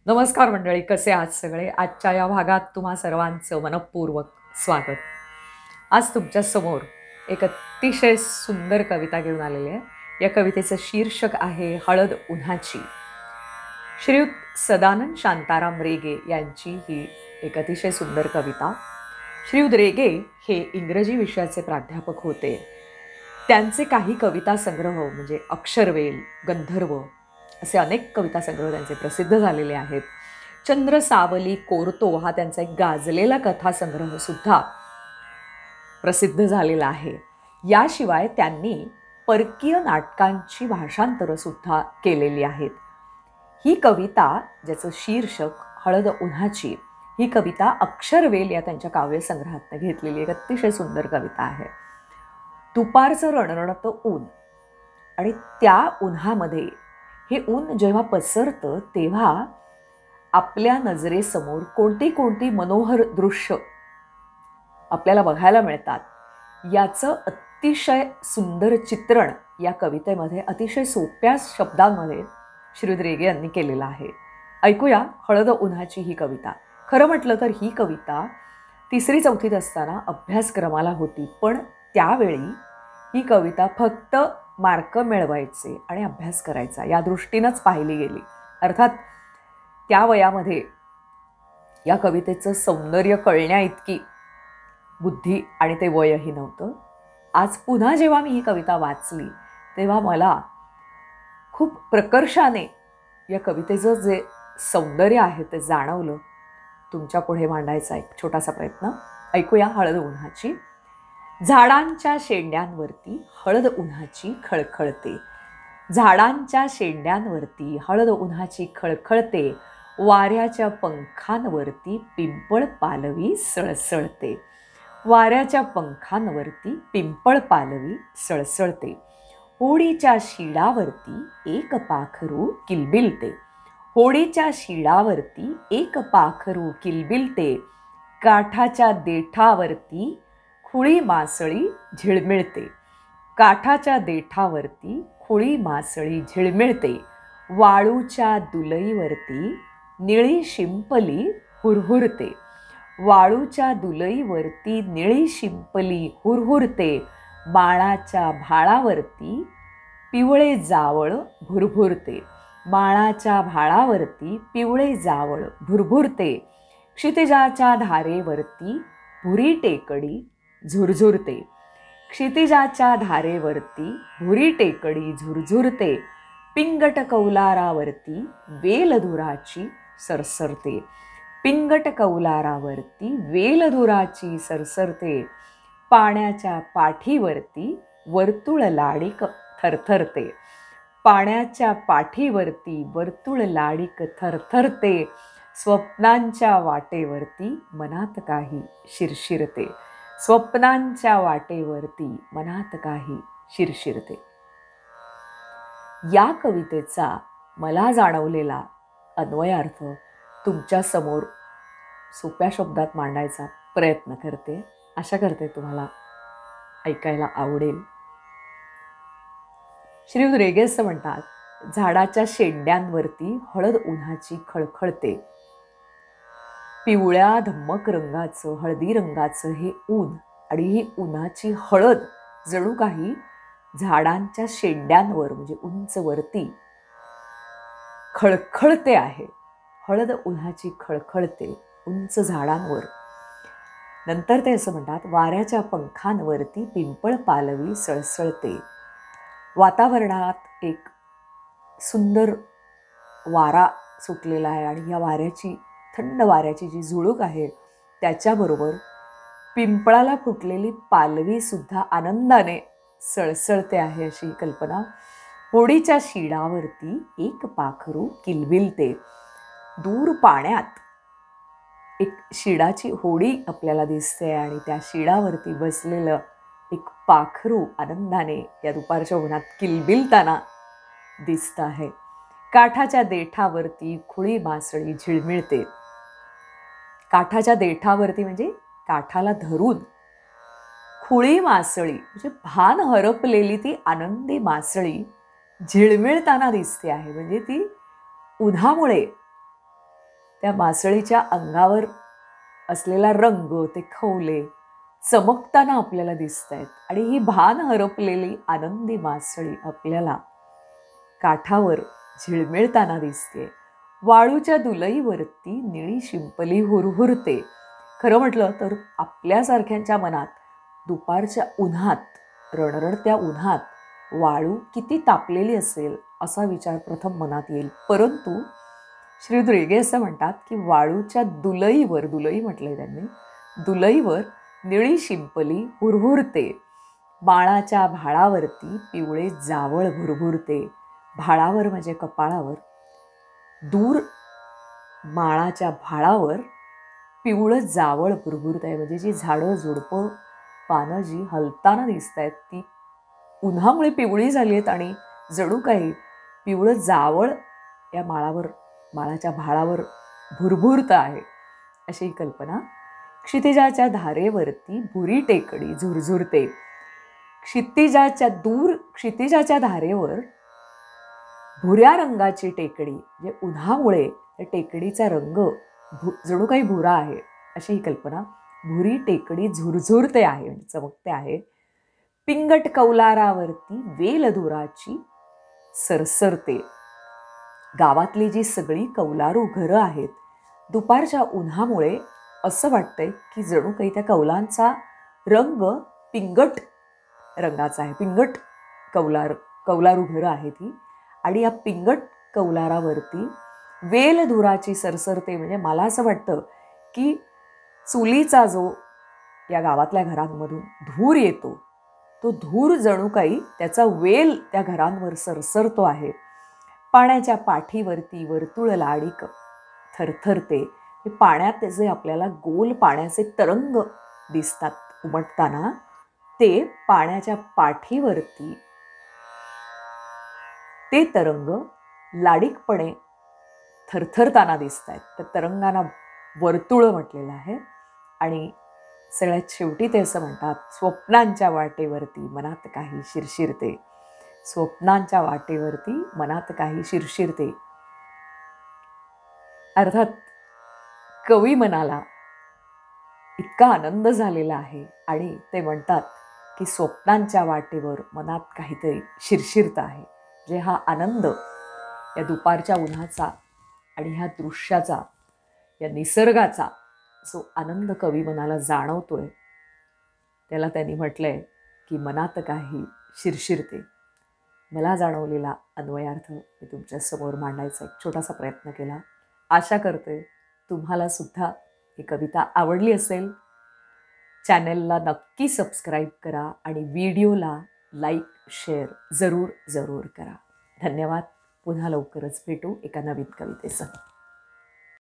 नमस्कार मंडळी, कसे आहात सगळे? आजच्या या भागात तुम्हा सर्वांचं मनपूर्वक स्वागत. आज तुमच्या समोर एक अतिशय सुंदर कविता घेऊन आलेली आहे. या कवितेचं शीर्षक आहे हळद उन्हाची. श्रीयुत सदानंद शांताराम रेगे यांची ही एक अतिशय सुंदर कविता. श्रीयुत रेगे हे इंग्रजी विषयाचे प्राध्यापक होते. त्यांचे काही कविता संग्रह म्हणजे अक्षरवेल, गंधर्व असे अनेक कविता संग्रह त्यांचे प्रसिद्ध झालेले आहेत. चंद्र सावली कोरतो हा त्यांचा एक गाजलेला कथासंग्रह सुद्धा प्रसिद्ध झालेला आहे. याशिवाय त्यांनी परकीय नाटकांची भाषांतरं सुद्धा केलेली आहेत. ही कविता, ज्याचं शीर्षक हळद उन्हाची, ही कविता अक्षरवेल या त्यांच्या काव्यसंग्रहातनं घेतलेली एक अतिशय सुंदर कविता आहे. दुपारचं रणरणतं ऊन आणि त्या उन्हामध्ये हे ऊन जेव्हा पसरतं तेव्हा आपल्या नजरेसमोर कोणती कोणती मनोहर दृश्य आपल्याला बघायला मिळतात याचं अतिशय सुंदर चित्रण या कवितेमध्ये अतिशय सोप्या शब्दांमध्ये श्रीयुत रेगे यांनी केलेलं आहे. ऐकूया हळद उन्हाची ही कविता. खरं म्हटलं तर ही कविता 3री-4थीत असताना अभ्यासक्रमाला होती, पण त्यावेळी ही कविता फक्त मार्क मिळवायचे आणि अभ्यास करायचा या दृष्टीनंच पाहिली गेली. अर्थात त्या वयामध्ये या कवितेचं सौंदर्य कळण्या इतकी बुद्धी आणि ते वयही नव्हतं. आज पुन्हा जेव्हा मी ही कविता वाचली तेव्हा मला खूप प्रकर्षाने या कवितेचं जे सौंदर्य आहे ते जाणवलं. तुमच्या पुढे मांडायचा एक छोटासा प्रयत्न. ऐकूया हळद उन्हाची. झाडांच्या शेंड्यांवरती हळद उन्हाची खळखळते. झाडांच्या शेंड्यांवरती हळद उन्हाची खळखळते. वाऱ्याच्या पंखांवरती पिंपळ पालवी सळसळते. वाऱ्याच्या पंखांवरती पिंपळ पालवी सळसळते. होडीच्या शिडावरती एक पाखरू किलबिलते. होडीच्या शिडावरती एक पाखरू किलबिलते. काठाच्या देठावरती खुळी मासळी झिळमिळते. काठाच्या देठावरती खुळी मासळी झिळमिळते. वाळूच्या दुलईवरती निळी शिंपली हुरहुरते. वाळूच्या दुलईवरती निळी शिंपली हुरहुरते. माळाच्या भाळावरती पिवळे जावळ भुरभुरते. माळाच्या भाळावरती पिवळे जावळ भुरभुरते. क्षितिजाच्या धारेवरती भुरी टेकडी झुरझुरते. क्षितिजाच्या धारेवरती भुरी टेकडी झुरझुरते. पिंगट कौलारावरती वेलधुराची सरसरते. पिंगट कौलारावरती वेलधुराची सरसरते. पाण्याच्या पाठीवरती वर्तुळ लाडिक थरथरते. पाण्याच्या पाठीवरती वर्तुळ लाडिक थरथरते. स्वप्नांच्या वाटेवरती मनात काही शिरशिरते. स्वप्नांच्या वाटेवरती मनात काही शिरशिरते. या कवितेचा मला जाणवलेला अन्वयार्थ तुमच्या समोर सोप्या शब्दात मांडायचा प्रयत्न करते. आशा करते तुम्हाला ऐकायला आवडेल. श्रीयुत रेगे असं म्हणतात, झाडाच्या शेंड्यांवरती हळद उन्हाची खळखळते. पिवळ्या धम्मक रंगाचं, हळदी रंगाचं हे ऊन आणि ही उन्हाची हळद जणू काही झाडांच्या शेंड्यांवर म्हणजे उंच वरती खळखळते आहे. हळद उन्हाची खळखळते उंच झाडांवर. नंतर ते असं म्हणतात, वाऱ्याच्या पंखांवरती पिंपळ पालवी सळसळते. वातावरणात एक सुंदर वारा सुटलेला आहे आणि या वाऱ्याची, थंड वाऱ्याची जी झुळूक आहे त्याच्याबरोबर पिंपळाला फुटलेली पालवी सुद्धा आनंदाने सळसळते आहे अशी कल्पना. होडीच्या शिडावरती एक पाखरू किलबिलते. दूर पाण्यात एक शिडाची होडी आपल्याला दिसते आणि त्या शिडावरती बसलेलं एक पाखरू आनंदाने या दुपारच्या उन्हात किलबिलताना दिसत आहे. काठाच्या देठावरती खुळी मासळी झिळमिळते. काठाच्या देठावरती म्हणजे काठाला धरून खुळी मासळी म्हणजे भान हरपलेली ती आनंदी मासळी झिळमिळताना दिसते आहे. म्हणजे ती उन्हामुळे त्या मासळीच्या अंगावर असलेला रंग, ते खवले चमकताना आपल्याला दिसत आहेत आणि ही भान हरपलेली आनंदी मासळी आपल्याला काठावर झिळमिळताना दिसते. वाळूच्या दुलईवरती निळी शिंपली हुरहुरते. खरं म्हटलं तर आपल्यासारख्यांच्या मनात दुपारच्या उन्हात, रणरणत्या उन्हात वाळू किती तापलेली असेल असा विचार प्रथम मनात येईल. परंतु श्री द्रेगे असं म्हणतात की वाळूच्या दुलईवर, दुलई म्हटलंय त्यांनी, दुलईवर निळी शिंपली हुरहुरते. माळाच्या भाळावरती पिवळे जावळ भुरभुरते. भाळावर म्हणजे कपाळावर, दूर माळाच्या भाळावर पिवळं जावळ भुरभुरत आहे. म्हणजे जी झाडं झुडपं पानं जी हलताना दिसत आहेत ती उन्हामुळे पिवळी झाली आहेत आणि जणू काही पिवळं जावळ या माळाच्या भाळावर भुरभुरत आहे, अशी कल्पना. क्षितिजाच्या धारेवरती भुरी टेकडी झुरझुरते. क्षितिजाच्या धारेवर भुऱ्या रंगाची टेकडी, म्हणजे उन्हामुळे त्या टेकडीचा रंग जणू काही भुरा आहे, अशी ही कल्पना. भुरी टेकडी झुरझुरते आहे, म्हणजे चमकते आहे. पिंगट कौलारावरती वेलधुराची सरसरते. गावातली जी सगळी कौलारू घरं आहेत, दुपारच्या उन्हामुळे असं वाटतंय की जणू काही त्या कौलांचा रंग पिंगट रंगाचा आहे. पिंगट कौलारू घरं आहेत ही, आणि या पिंगट कौलारावरती वेलधुराची सरसरते. म्हणजे मला असं वाटतं की चुलीचा जो या गावातल्या घरांमधून धूर येतो, तो धूर जणू काही त्याचा वेल त्या घरांवर सरसरतो आहे. पाण्याच्या पाठीवरती वर्तुळ लाडिक थरथरते. हे पाण्यात जे आपल्याला गोल पाण्याचे तरंग दिसतात उमटताना, ते पाण्याच्या पाठीवरती ते तरंग लाडिकपणे थरथरताना दिसत आहेत. त्या तरंगांना वर्तुळ म्हटलेलं आहे. आणि सगळ्यात शेवटी ते असं म्हणतात, स्वप्नांच्या वाटेवरती मनात काही शिरशिरते. स्वप्नांच्या वाटेवरती मनात काही शिरशिरते. अर्थात कवी मनाला इतका आनंद झालेला आहे आणि ते म्हणतात की स्वप्नांच्या वाटेवर मनात काहीतरी शिरशिरत आहे. जे हा आनंद या दुपारच्या उन्हाचा आणि ह्या दृश्याचा, या निसर्गाचा जो आनंद कवी मनाला जाणवतोय, त्याला त्यांनी म्हटलंय की मनात काही शिरशिरते. मला जाणवलेला अन्वयार्थ मी तुमच्यासमोर मांडायचा एक छोटासा प्रयत्न केला. आशा करते तुम्हाला सुद्धा ही कविता आवडली असेल. चॅनेलला नक्की सबस्क्राईब करा आणि व्हिडिओला लाईक शेअर जरूर करा. धन्यवाद. पुन्हा लवकरच भेटू एका नवीन कवितेसह.